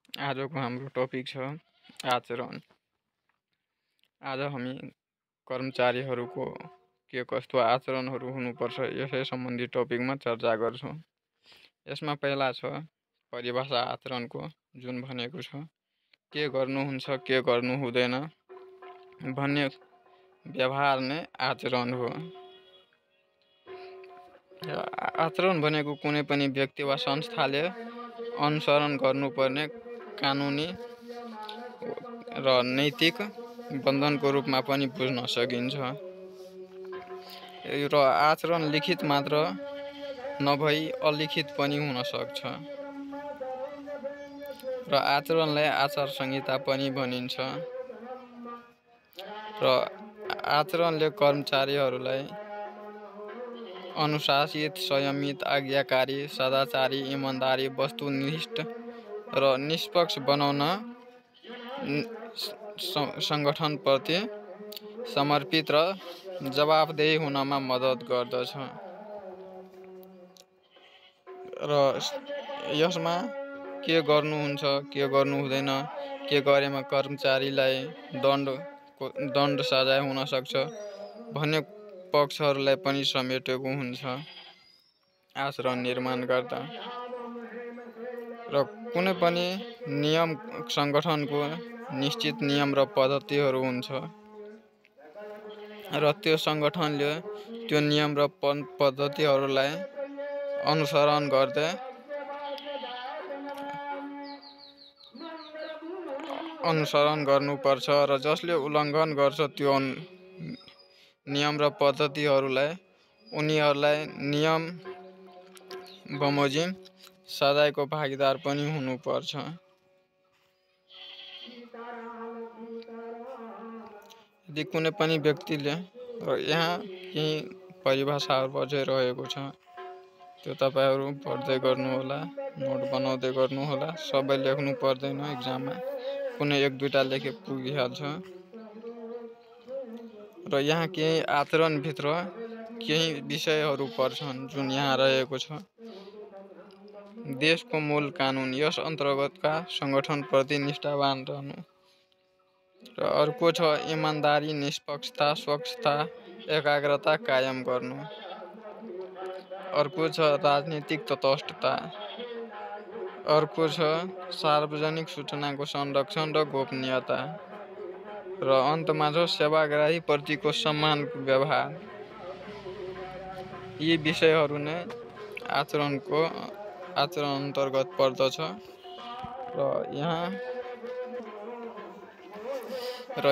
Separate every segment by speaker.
Speaker 1: आजको हाम्रो टपिक छ आचरण। आज हामी कर्मचारीहरूको के कस्तो आचरणहरू हुनुपर्छ यसै सम्बन्धी टपिकमा चर्चा गर्छौँ। यसमा पहिला छ परिभाषा आचरणको, जुन भनेको छ के गर्नुहुन्छ के गर्नु हुँदैन भन्ने व्यवहार नै आचरण हो। आचरण भनेको कुनै पनि व्यक्ति वा संस्थाले अनुसरण गर्नुपर्ने कानुनी र नैतिक बन्धनको रूपमा पनि बुझ्न सकिन्छ। र आचरण लिखित मात्र नभई अलिखित पनि हुन सक्छ। र आचरणलाई आचार संहिता पनि भनिन्छ। र आचरणले कर्मचारीहरूलाई अनुशासित, संयमित, आज्ञाकारी, सदाचारी, इमानदारी, वस्तुनिष्ठ र निष्पक्ष बनाउन संगठनप्रति समर्पित र जवाफदेही हुनमा मद्दत गर्दछ। र यसमा के गर्नुहुन्छ के गर्नु हुँदैन, के गरेमा कर्मचारीलाई दण्ड सजाय हुन सक्छ भन्ने पक्षहरूलाई पनि समेटेको हुन्छ आचरण निर्माण गर्दा। र कुनै पनि नियम संगठनको निश्चित नियम र पद्धतिहरू हुन्छ र त्यो संगठनले त्यो नियम र पद्धतिहरूलाई अनुसरण गर्नुपर्छ र जसले उल्लङ्घन गर्छ त्यो नियम र पद्धतिहरूलाई उनीहरूलाई नियम बमोजिम सजायको भागीदार पनि हुनुपर्छ। यदि कुनै पनि व्यक्तिले यहाँ केही परिभाषाहरू बजाइरहेको छ त्यो तपाईहरू पढ्दै गर्नुहोला, नोट बनाउँदै गर्नुहोला। सबै लेख्नु पर्दैन, एक्जाममा कुनै एक दुईटा लेखे पुगिहाल्छ। र यहाँ केही आचरणभित्र केही विषयहरू पर्छन् जुन यहाँ रहेको छ। देशको मूल कानुन, यस अन्तर्गतका संगठनप्रति निष्ठावान रहनु। र अर्को छ इमानदारी, निष्पक्षता, स्वच्छता, एकाग्रता कायम गर्नु। अर्को छ राजनीतिक तटस्थता। अर्को छ सार्वजनिक सूचनाको संरक्षण र गोपनीयता। र अन्तमा छ सेवाग्राही प्रतिको सम्मान व्यवहार। यी विषयहरू नै आचरण अन्तर्गत पर्दछ। र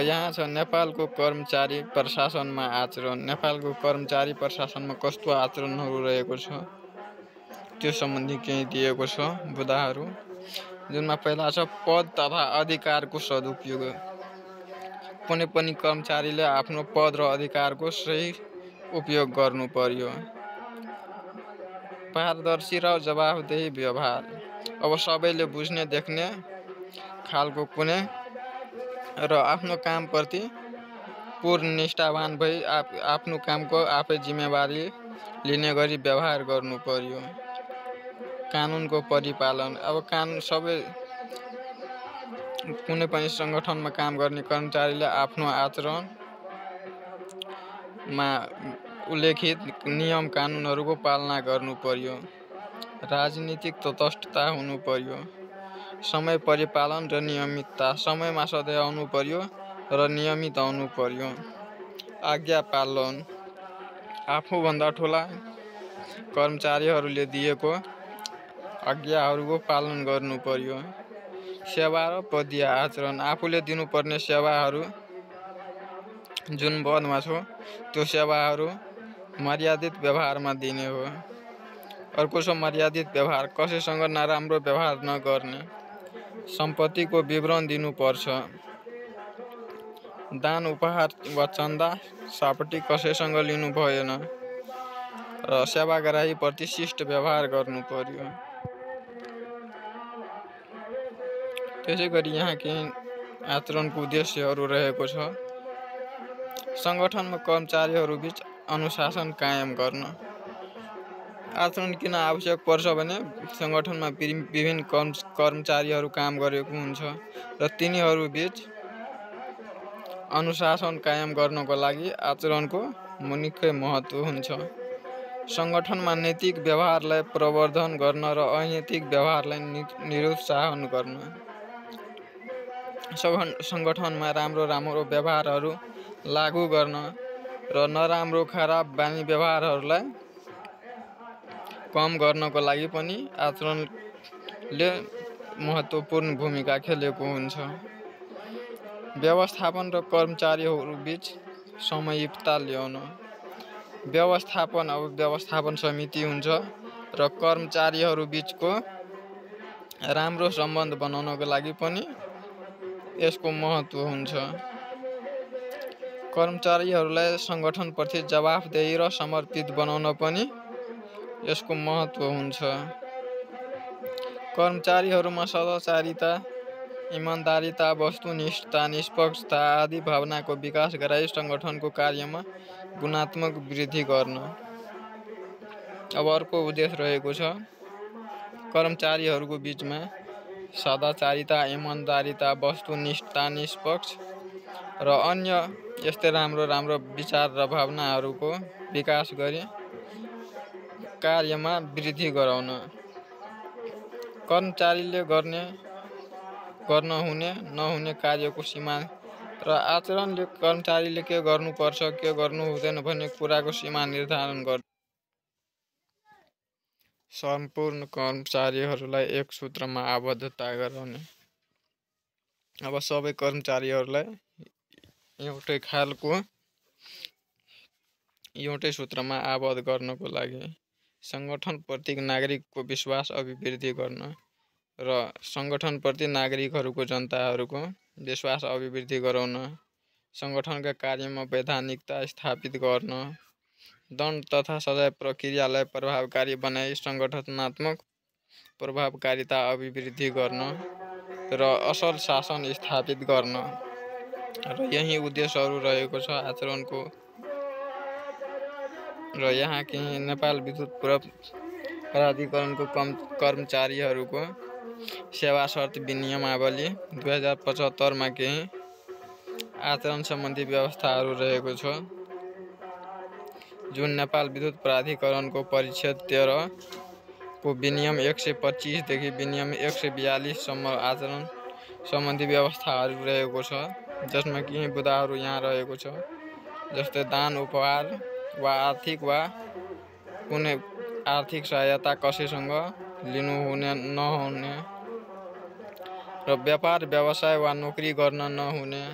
Speaker 1: यहाँ छ नेपालको कर्मचारी प्रशासनमा आचरण। नेपालको कर्मचारी प्रशासनमा कस्तो आचरणहरू रहेको छ त्यो सम्बन्धी केही दिएको छ बुदाहरू, जुनमा पहिला छ पद तथा अधिकारको सदुपयोग। कुनै पनि कर्मचारीले आफ्नो पद र अधिकारको सही उपयोग गर्नु पर्यो। पारदर्शी र जवाफदेही व्यवहार। अब सबैले बुझ्ने देख्ने खालको कुनै र आफ्नो कामप्रति पूर्ण निष्ठावान भई आफ्नो कामको आफै जिम्मेवारी लिने गरी व्यवहार गर्नु पर्यो। कानुनको परिपालन। अब कानुन सबै कुनै पनि संगठनमा काम गर्ने कर्मचारीले आफ्नो आचरणमा उल्लेखित नियम कानुनहरूको पालना गर्नु पर्यो। राजनीतिक तटस्थता हुनु पर्यो। समय परिपालन र नियमितता। समयमा सधैँ आउनु पर्यो र नियमित आउनु पर्यो। आज्ञा पालन। आफूभन्दा ठुला कर्मचारीहरूले दिएको आज्ञाहरूको पालन गर्नु पर्यो। सेवा र पदीय आचरण। आफूले दिनुपर्ने सेवाहरू जुन पदमा छ त्यो सेवाहरू मर्यादित व्यवहारमा दिने हो। अर्को छ मर्यादित व्यवहार। कसैसँग नराम्रो व्यवहार नगर्ने। सम्पत्तिको विवरण दिनुपर्छ। दान, उपहार वा चन्दा सापटी कसैसँग लिनु भएन। र सेवाग्राहीप्रति शिष्ट व्यवहार गर्नु पर्यो। त्यसै गरी यहाँ केही आचरणको उद्देश्यहरू रहेको छ। संगठनमा कर्मचारीहरूबीच अनुशासन कायम गर्न। आचरण किन आवश्यक पर्छ भने सङ्गठनमा विभिन्न कर्मचारीहरू काम गरेको हुन्छ र तिनीहरू बीच अनुशासन कायम गर्नको लागि आचरणको मुख्य महत्त्व हुन्छ। सङ्गठनमा नैतिक व्यवहारलाई प्रवर्धन गर्न र अनैतिक व्यवहारलाई निरुत्साहन गर्न। सङ्गठनमा राम्रो व्यवहारहरू लागू गर्न र नराम्रो खराब बानी व्यवहारहरूलाई कम गर्नको लागि पनि आचरणले महत्त्वपूर्ण भूमिका खेलेको हुन्छ। व्यवस्थापन र कर्मचारीहरूबीच समन्वयता ल्याउन। व्यवस्थापन समिति हुन्छ र कर्मचारीहरूबीचको राम्रो सम्बन्ध बनाउनको लागि पनि यसको महत्त्व हुन्छ। कर्मचारीहरूलाई सङ्गठनप्रति जवाफदेही र समर्पित बनाउन पनि यसको महत्त्व हुन्छ। कर्मचारीहरूमा सदाचारिता, इमान्दारिता, वस्तुनिष्ठता, निष्पक्षता आदि भावनाको विकास गराई सङ्गठनको कार्यमा गुणात्मक वृद्धि गर्न। अब अर्को उद्देश्य रहेको छ कर्मचारीहरूको बीचमा सदाचारिता, इमान्दारिता, वस्तुनिष्ठता, निष्पक्ष र अन्य यस्तै राम्रो विचार र भावनाहरूको विकास गरी कार्यमा वृद्धि गराउन। कर्मचारीले गर्न हुने नहुने कार्यको सीमा र आचरणले कर्मचारीले के गर्नुपर्छ के गर्नु हुँदैन भन्ने कुराको सीमा निर्धारण गर्छ। सम्पूर्ण कर्मचारीहरूलाई एक सूत्रमा आबद्धता गराउने। अब सबै कर्मचारीहरूलाई एउटै सूत्रमा आबद्ध गर्नको लागि सङ्गठनप्रति नागरिकको विश्वास अभिवृद्धि गर्न र सङ्गठनप्रति नागरिकहरूको जनताहरूको विश्वास अभिवृद्धि गराउन। सङ्गठनका कार्यमा वैधानिकता स्थापित गर्न। दण्ड तथा सजाय प्रक्रियालाई प्रभावकारी बनाई सङ्गठनात्मक प्रभावकारिता अभिवृद्धि गर्न र असल शासन स्थापित गर्न। र यही उद्देश्यहरू रहेको छ आचरणको। र यहाँ केही नेपाल विद्युत प्राधिकरणको कर्मचारीहरूको सेवा शर्त विनियमावली 2075 मा केही आचरण सम्बन्धी व्यवस्थाहरू रहेको छ जुन नेपाल विद्युत प्राधिकरणको परिच्छेद 13 को विनियम 125 देखि विनियम 142 सम्म आचरण सम्बन्धी व्यवस्थाहरू रहेको छ, जसमा केही बुदाहरू यहाँ रहेको छ, जस्तै दान, उपहार वा कुनै आर्थिक सहायता कसैसँग लिनु हुने नहुने र व्यापार व्यवसाय वा नोकरी गर्न नहुने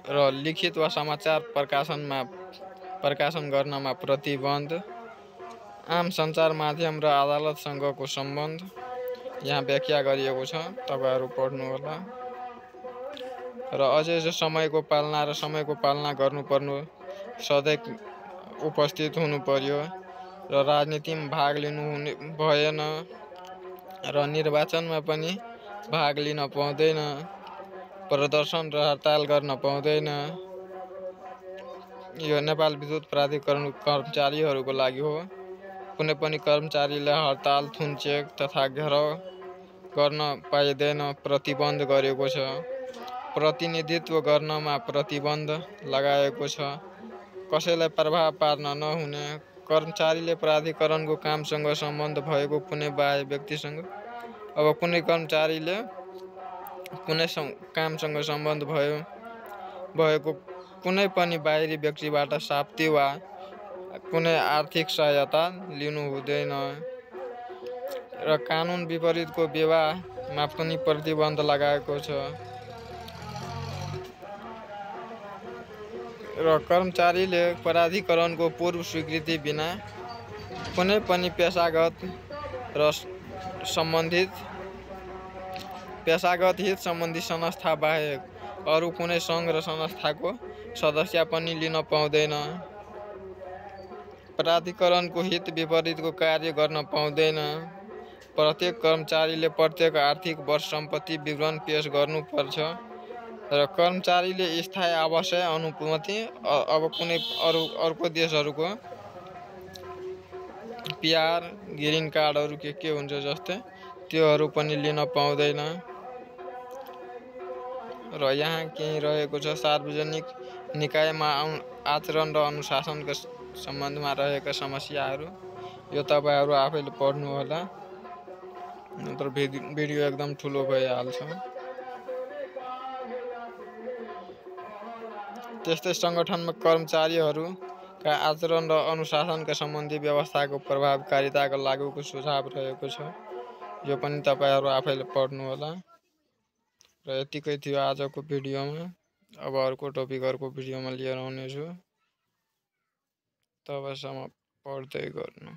Speaker 1: र लिखित वा समाचार प्रकाशन गर्नमा प्रतिबन्ध। आम सञ्चार माध्यम र अदालतसँगको सम्बन्ध यहाँ व्याख्या गरिएको छ, तपाईहरु पढ्नुहोला। र अझै समयको पालना गर्नुपर्नु, सधैँ उपस्थित हुनु पर्यो र राजनीतिमा भाग लिनु भएन र निर्वाचनमा पनि भाग लिन पाउँदैन, प्रदर्शन र हडताल गर्न पाउँदैन। यो नेपाल विद्युत प्राधिकरण कर्मचारीहरूको लागि हो। कुनै पनि कर्मचारीले हडताल, थुनचेक तथा घेराउ गर्न पाइँदैन, प्रतिबन्ध गरेको छ। प्रतिनिधित्व गर्नमा प्रतिबन्ध लगाएको छ। कसैलाई प्रभाव पार्न नहुने। कर्मचारीले प्राधिकरणको कामसँग सम्बन्ध भएको कुनै बाह्य व्यक्तिसँग, अब कुनै कर्मचारीले कुनै कामसँग सम्बन्ध भएको कुनै पनि बाहिरी व्यक्तिबाट शाप्ती वा कुनै आर्थिक सहायता लिनु हुँदैन र कानुन विपरीतको विवाहमा पनि प्रतिबन्ध लगाएको छ। र कर्मचारीले प्राधिकरणको पूर्व स्वीकृति बिना कुनै पनि पेशागत हित सम्बन्धी संस्था बाहेक अरू कुनै सङ्घ र संस्थाको सदस्य पनि लिन पाउँदैन। प्राधिकरणको हित विपरीतको कार्य गर्न पाउँदैन। प्रत्येक कर्मचारीले प्रत्येक आर्थिक वर्ष सम्पत्ति विवरण पेश गर्नुपर्छ र कर्मचारीले स्थायी आवास अनुमति अब कुनै अर्को देशहरूको पिआर ग्रिन कार्डहरू के हुन्छ जस्तै त्योहरू पनि लिन पाउँदैन र यहाँ केही रहेको छ सार्वजनिक निकायमा आचरण र अनुशासनको सम्बन्धमा रहेका समस्याहरू। यो तपाईहरु आफैले पढ्नु होला, नत्र भिडियो एकदम ठुलो भइहाल्छ। त्यस्तै संगठनमा कर्मचारीहरूका आचरण र अनुशासनका सम्बन्धी व्यवस्थाको प्रभावकारिताका लागुको सुझाव रहेको छ। यो पनि तपाईहरु आफैले पढ्नु होला। र यतिकै थियो आजको भिडियोमा। अब अर्को टपिक अर्को भिडियोमा लिएर आउनेछु। तबसम्म पढ्दै गर्नु।